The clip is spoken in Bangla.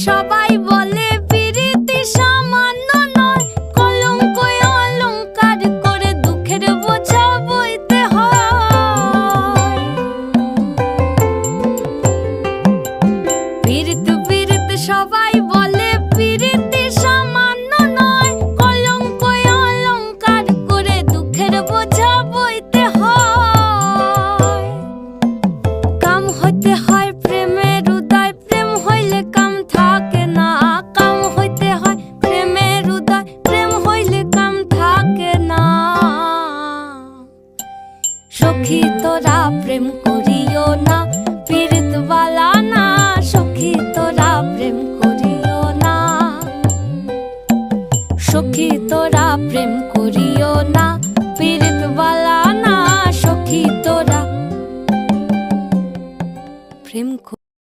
সবাই বলে পিরিতি সামান্য নয়, কলঙ্ক অলংকার করে দুঃখের বোঝা বইতে হয়। পিরিত পিরিত সবাই